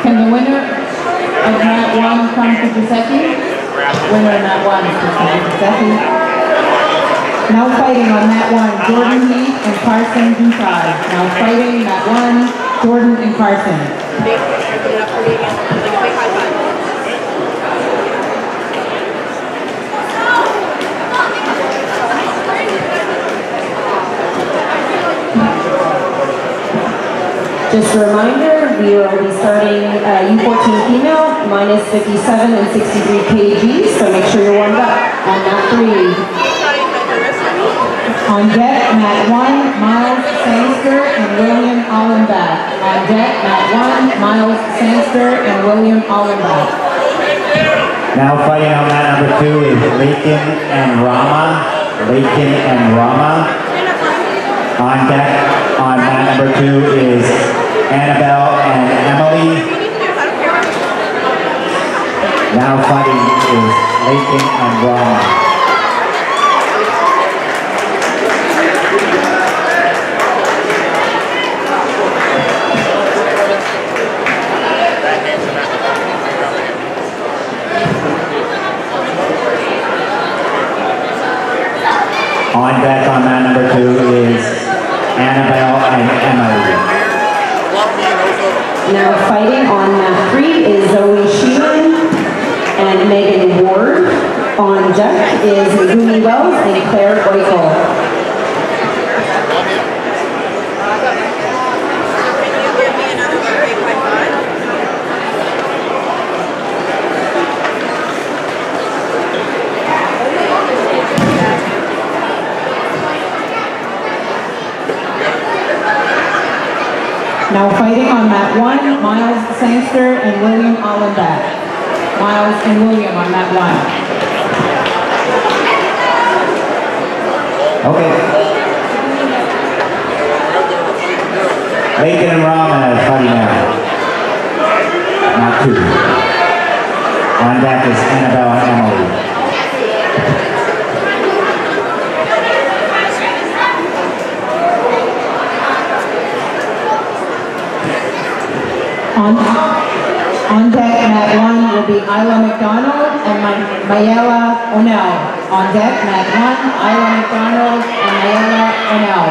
Can the winner of mat 1 come to Giuseppe? Winner of mat 1 is Giuseppe. Now fighting on mat 1, Jordan Heath and Carson Dufay. Now fighting mat 1, Jordan and Carson. Just a reminder, we will be starting U14 female, minus 57 and 63 kgs, so make sure you're warmed up on mat 3. On deck, mat 1, Miles Sangster and William Allenbach. On deck, mat 1, Miles Sangster and William Allenbach. Now fighting on mat number 2 is Lakin and Rama. Lakin and Rama. On deck, on mat number 2 is Annabelle and Emily. Now fighting is Lakin and Rama. On deck on mat number 2 is Annabelle and Emily. Now fighting on mat 3 is Zoe Sheehan and Megan Ward. On deck is Megumi Wells and Claire Oikel. Now fighting on mat 1, Miles Sangster and William Allenbach. Miles and William on mat 1. Okay. Lakin and Rama is fighting now. Mat 2. On deck is Annabelle and Emily. On deck, mat 1 will be Isla McDonald and Mayela O'Neill. On deck, mat 1, Isla McDonald and Mayela O'Neill.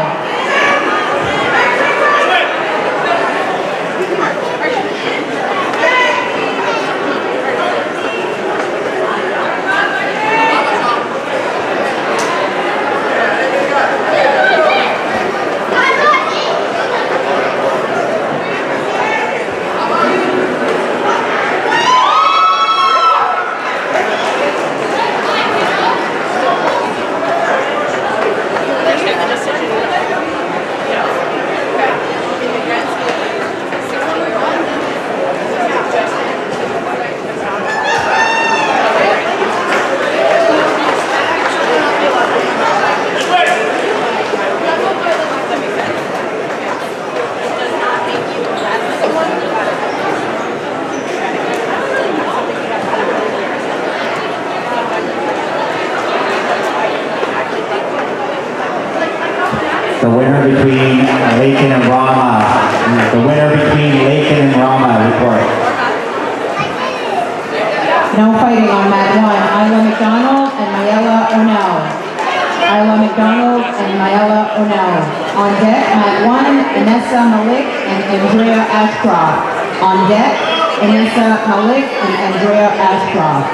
The winner between Lakin and Rama. The winner between Lakin and Rama report. Now fighting on mat 1, Isla McDonald and Mayela O'Neill. Isla McDonald and Mayela O'Neill. On deck, mat 1, Inessa Malik and Andrea Ashcroft. On deck, Inessa Malik and Andrea Ashcroft.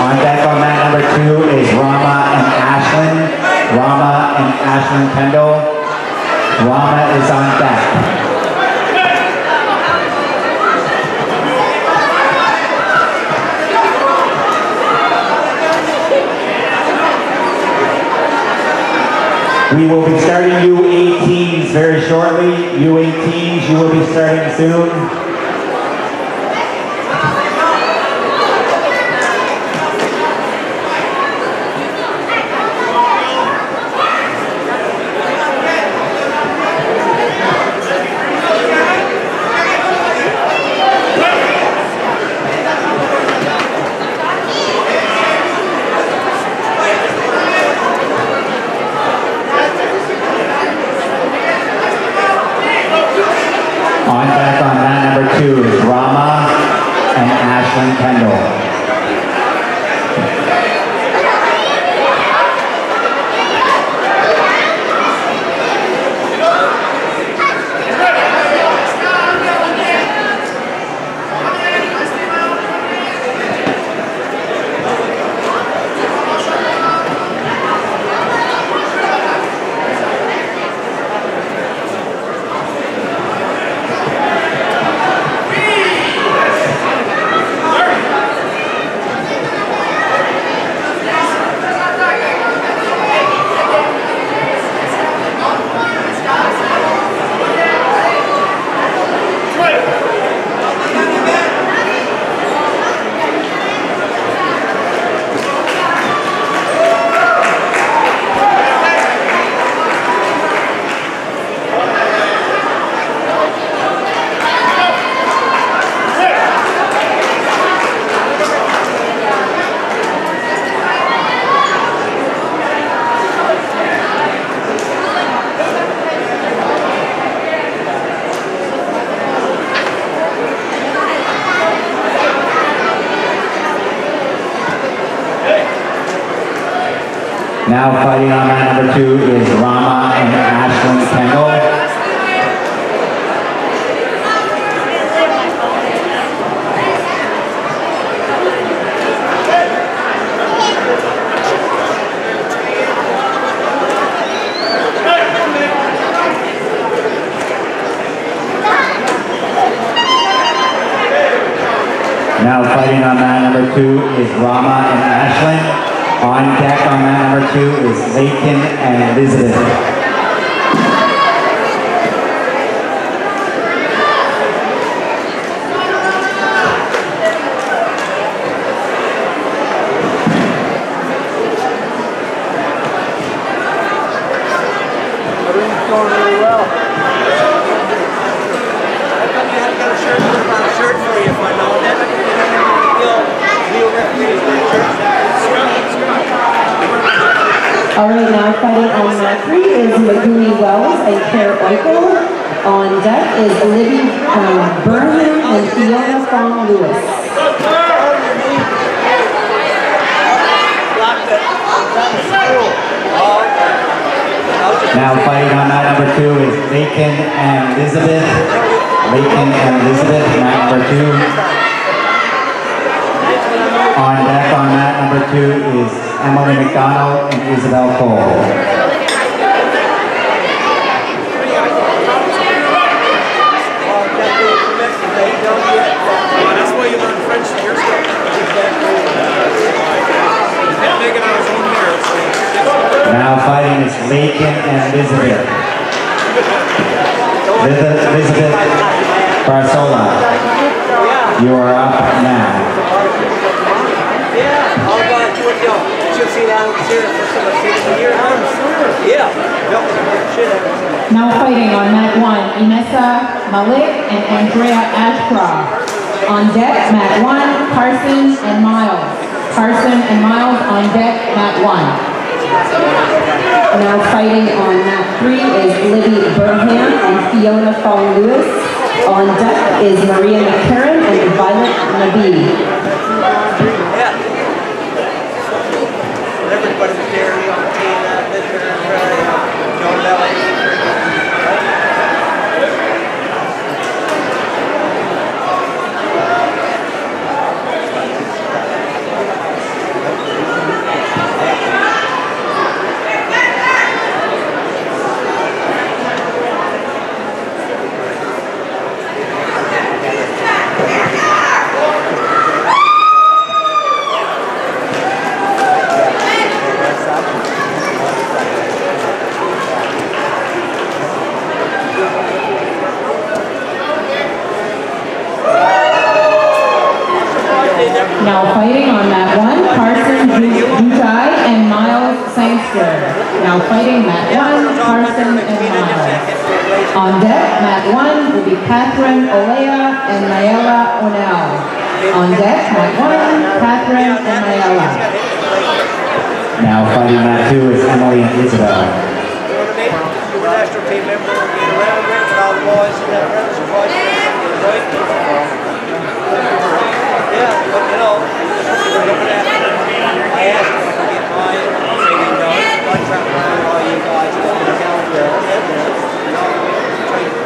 On deck on mat number 2 is Rama and Ashlyn. Rama and Ashlyn Kendall. Rama is on deck. We will be starting U18s very shortly. U18s, you will be starting soon. Ashlyn Kendall. Now fighting on mat number 2 is Rama and Ashlyn Kendall. Now fighting on mat number 2 is Rama and Ashlyn. On deck on mat number 2 is Layton and Elizabeth. Everything's going really well. I thought you had got a shirt, put on a shirt for you if I know that. You'll referee the shirt. All right, now fighting on mat 3 is Maguni Wells and Claire Oikel. On deck is Libby Burnham and Fiona Fong Lewis. Now fighting on mat number 2 is Layton and Elizabeth. Layton and Elizabeth, mat number 2. On deck on mat number 2 is Emily McDonald and Isabel Cole. That's why you learn French in your school. Now fighting is Layton and Elizabeth. Elizabeth Barsola, you are up now. Yeah, I'll go to it, you'll see that yeah. Now fighting on mat 1, Inessa Malik and Andrea Ashcroft. On deck, mat 1, Carson and Miles. Carson and Miles on deck, mat 1. Now fighting on mat 3 is Libby Burnham and Fiona Fong Lewis. On deck is Maria McCarran and Violet Nabi. Everybody's there, you know, John Belly. Now fighting on mat 1, Carson Jutai and Miles Sangster. Now fighting mat 1, Carson and Miles. On deck, mat 1 will be Catherine Olea and Mayela O'Neill. On deck, mat 1, Catherine and Mayela. Now fighting mat 2 is Emily and Isabel. You're a national team member, get around with all the boys and that, right? Yeah, but you know, we're looking at it. I asked if I could get mine. They didn't know. I trapped around all you guys going to down there. You know, train.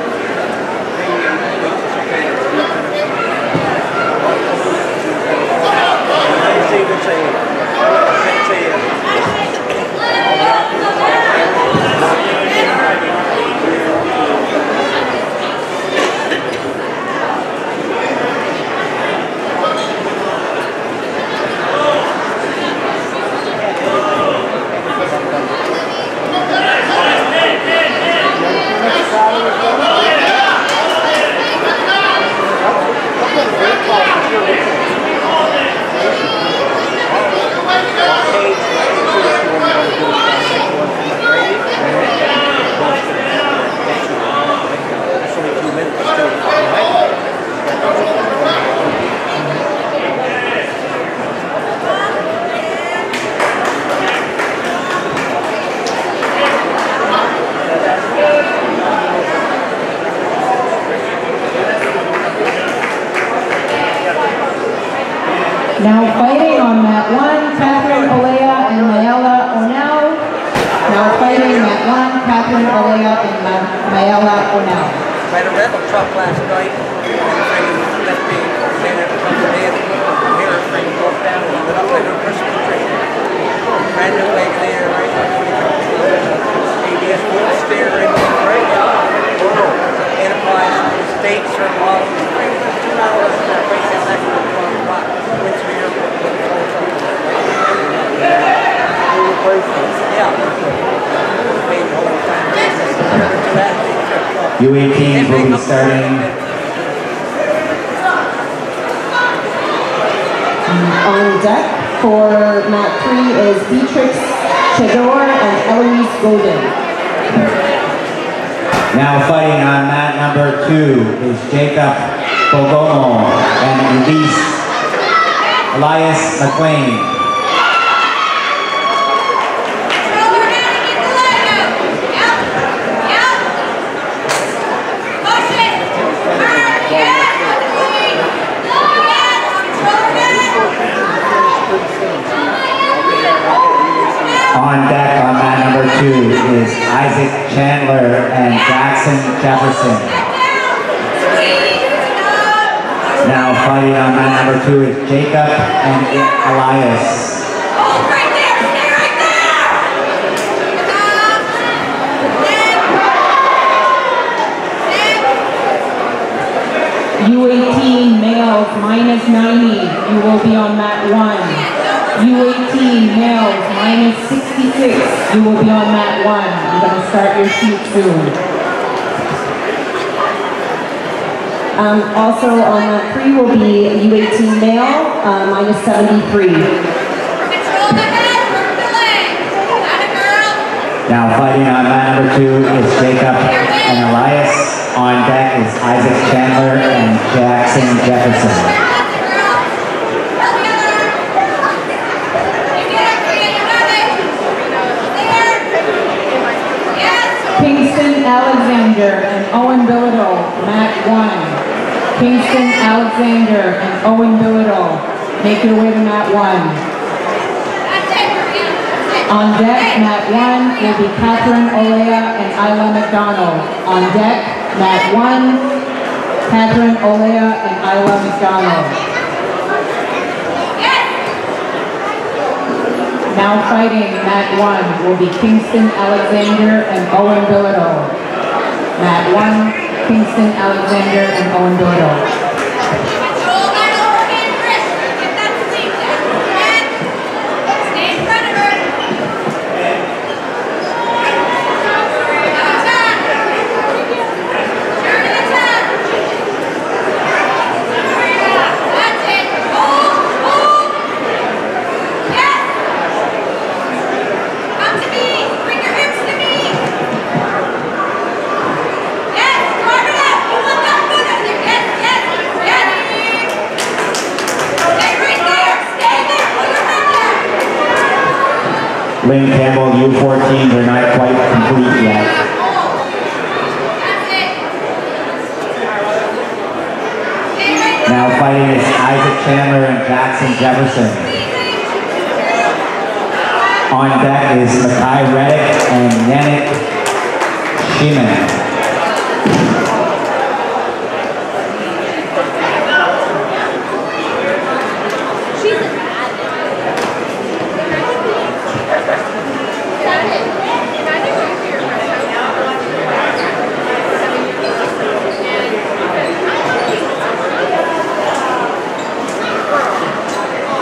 Now fighting on mat 1, Catherine Olea and Mayela Onell. Now fighting mat 1, Catherine Olea and Mayela Onell. I had a rental truck last night, and I left me, and it was the day of the hair frame broke down, and I went up like a Christmas tree. Brand new leg there, right? ABS wheel steering, right? Enterprise, States, or model. 2 hours, right down that rock. Went to the airport, U18 will be starting. On deck for mat 3 is Beatrix Chador and Eloise Golden. Now fighting on mat number 2 is Jacob Bogomo and Elias McLean. On deck on mat number 2 is Isaac Chandler and Jackson Jefferson. Now fighting on mat number 2 is Jacob and Elias. U18 males minus 90, you will be on mat 1. U18 males minus 66, you will be on mat 1. You're going to start your shoot soon. Also on mat 3 will be U18 male minus 73. Now fighting on mat number 2 is Jacob and Elias. On deck is Isaac Chandler and Jackson Jefferson. Kingston Alexander and Owen Billito, mat 1. Kingston Alexander and Owen Billito, make your way to mat 1. On deck, mat 1 will be Catherine Olea and Isla McDonald. On deck, mat 1, Catherine Olea and Isla McDonald. Now fighting mat 1 will be Kingston Alexander and Owen Billito. Mat 1, Kingston Alexander and Owen Billito. Lynn Campbell, U14, they're not quite complete yet. Now fighting is Isaac Chandler and Jackson Jefferson. On deck is Makai Reddick and Yannick Sheeman.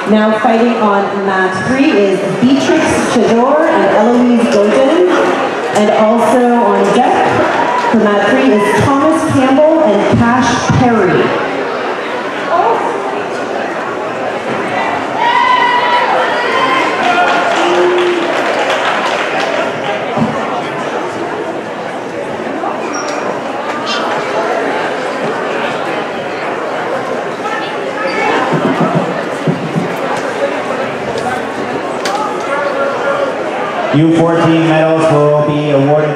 Now fighting on mat 3 is Beatrix Chador and Eloise Godin. And also on deck for mat 3 is Thomas Campbell and Cash Perry. U14 medals will be awarded